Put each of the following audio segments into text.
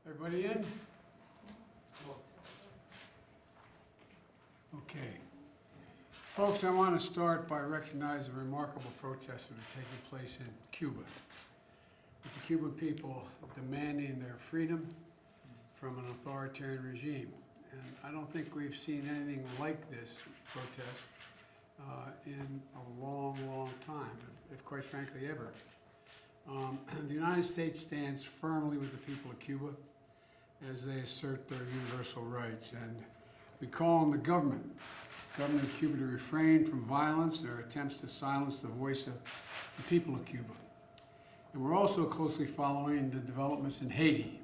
Everybody in? Okay. Folks, I want to start by recognizing the remarkable protests that are taking place in Cuba, with the Cuban people demanding their freedom from an authoritarian regime. And I don't think we've seen anything like this protest in a long, long time, if quite frankly ever. The United States stands firmly with the people of Cuba as they assert their universal rights, and we call on the government of Cuba to refrain from violence and their attempts to silence the voice of the people of Cuba. And we're also closely following the developments in Haiti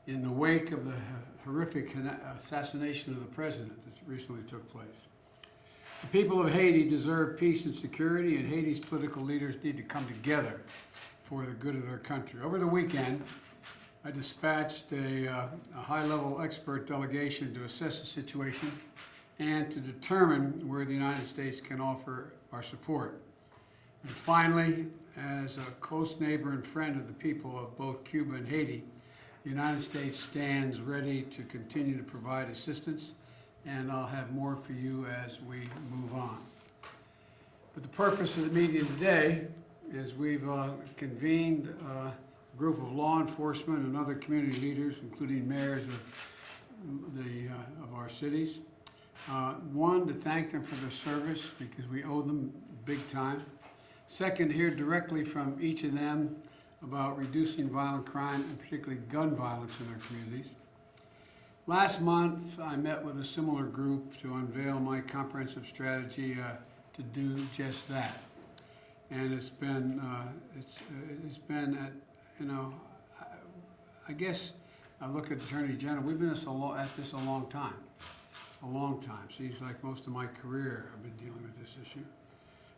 in the wake of the horrific assassination of the president that recently took place. The people of Haiti deserve peace and security, and Haiti's political leaders need to come together for the good of their country. Over the weekend, I dispatched a high-level expert delegation to assess the situation and to determine where the United States can offer our support. And finally, as a close neighbor and friend of the people of both Cuba and Haiti, the United States stands ready to continue to provide assistance, and I'll have more for you as we move on. But the purpose of the meeting today is we've convened a group of law enforcement and other community leaders, including mayors of our cities. One, to thank them for their service, because we owe them big time. Second, hear directly from each of them about reducing violent crime, and particularly gun violence in their communities. Last month, I met with a similar group to unveil my comprehensive strategy to do just that. And it's been I guess I look at the Attorney General. We've been at this a long time. Seems like most of my career I've been dealing with this issue.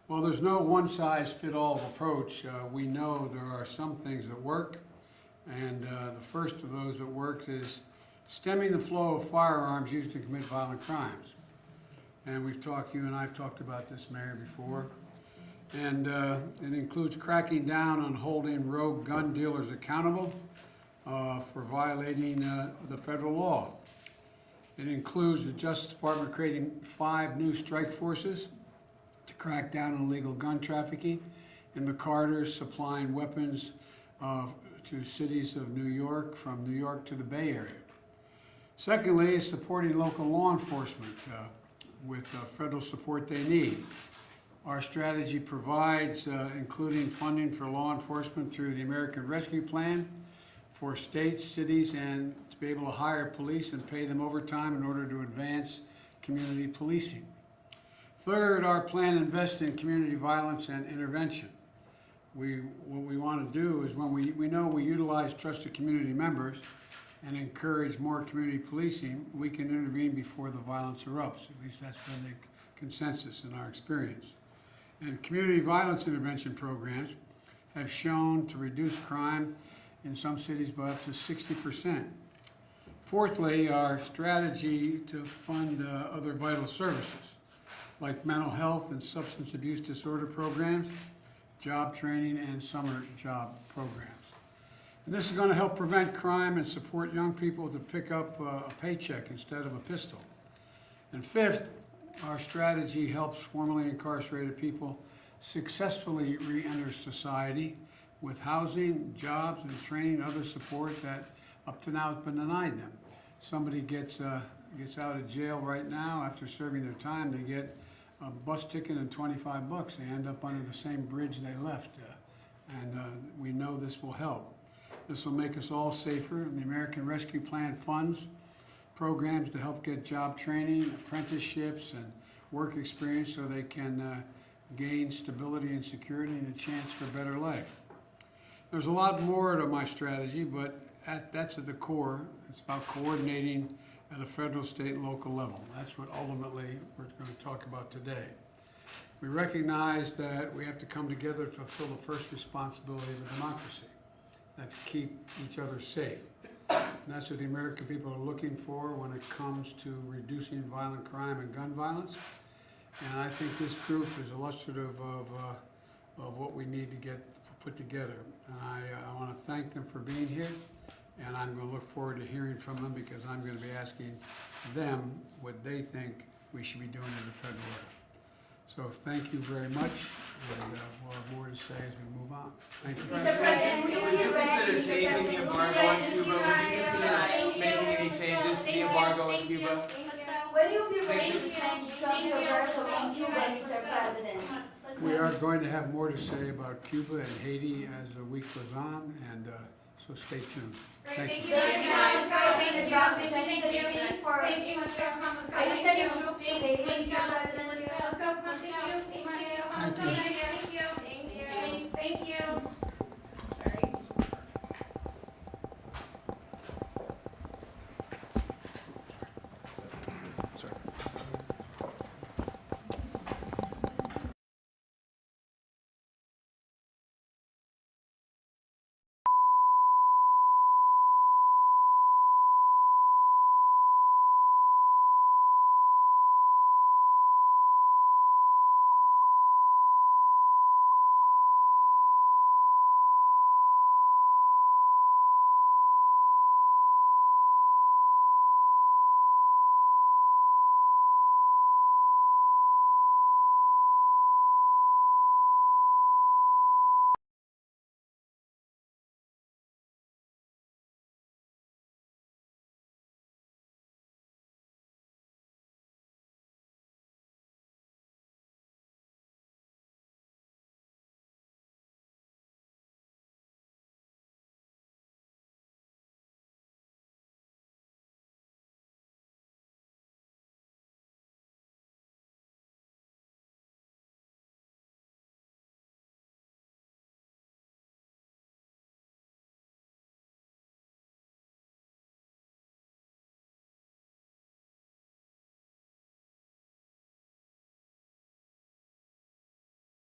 Well, there's no one-size-fits-all approach. We know there are some things that work, and the first of those that works is stemming the flow of firearms used to commit violent crimes. And you and I have talked about this, Mayor, before. And it includes cracking down on holding rogue gun dealers accountable for violating the federal law. It includes the Justice Department creating 5 new strike forces to crack down on illegal gun trafficking, and the Carters supplying weapons to cities of New York, from New York to the Bay Area. Secondly, is supporting local law enforcement with federal support they need. Our strategy provides, including funding for law enforcement through the American Rescue Plan for states, cities, and to be able to hire police and pay them overtime in order to advance community policing. Third, our plan invests in community violence and intervention. What we want to do is, when we know we utilize trusted community members and encourage more community policing, we can intervene before the violence erupts. At least that's been the consensus in our experience. And community violence intervention programs have shown to reduce crime in some cities by up to 60%. Fourthly, our strategy to fund other vital services, like mental health and substance abuse disorder programs, job training, and summer job programs. And this is going to help prevent crime and support young people to pick up a paycheck instead of a pistol. And fifth, our strategy helps formerly incarcerated people successfully re-enter society with housing, jobs, and training and other support that up to now has been denied them. Somebody gets out of jail right now after serving their time, they get a bus ticket and 25 bucks. They end up under the same bridge they left. We know this will help. This will make us all safer. And the American Rescue Plan funds programs to help get job training, apprenticeships, and work experience so they can gain stability and security and a chance for a better life. There's a lot more to my strategy, but that's at the core. It's about coordinating at a federal, state, and local level. That's what ultimately we're going to talk about today. We recognize that we have to come together to fulfill the first responsibility of a democracy. That's to keep each other safe. And that's what the American people are looking for when it comes to reducing violent crime and gun violence. And I think this group is illustrative of what we need to get put together. And I want to thank them for being here, And I'm going to look forward to hearing from them because I'm going to be asking them what they think we should be doing in the federal level. So thank you very much, and we'll have more to say as we move on. Thank you. Mr. President, would you consider changing the embargo on Cuba? Would you consider making any changes to the embargo on Cuba? will you be ready to change Trump's reversal in Cuba, Mr. President? We are going to have more to say about Cuba and Haiti as the week goes on, and so stay tuned. Thank you. Are you sending troops to Haiti, Mr. President? Thank you. Thank you.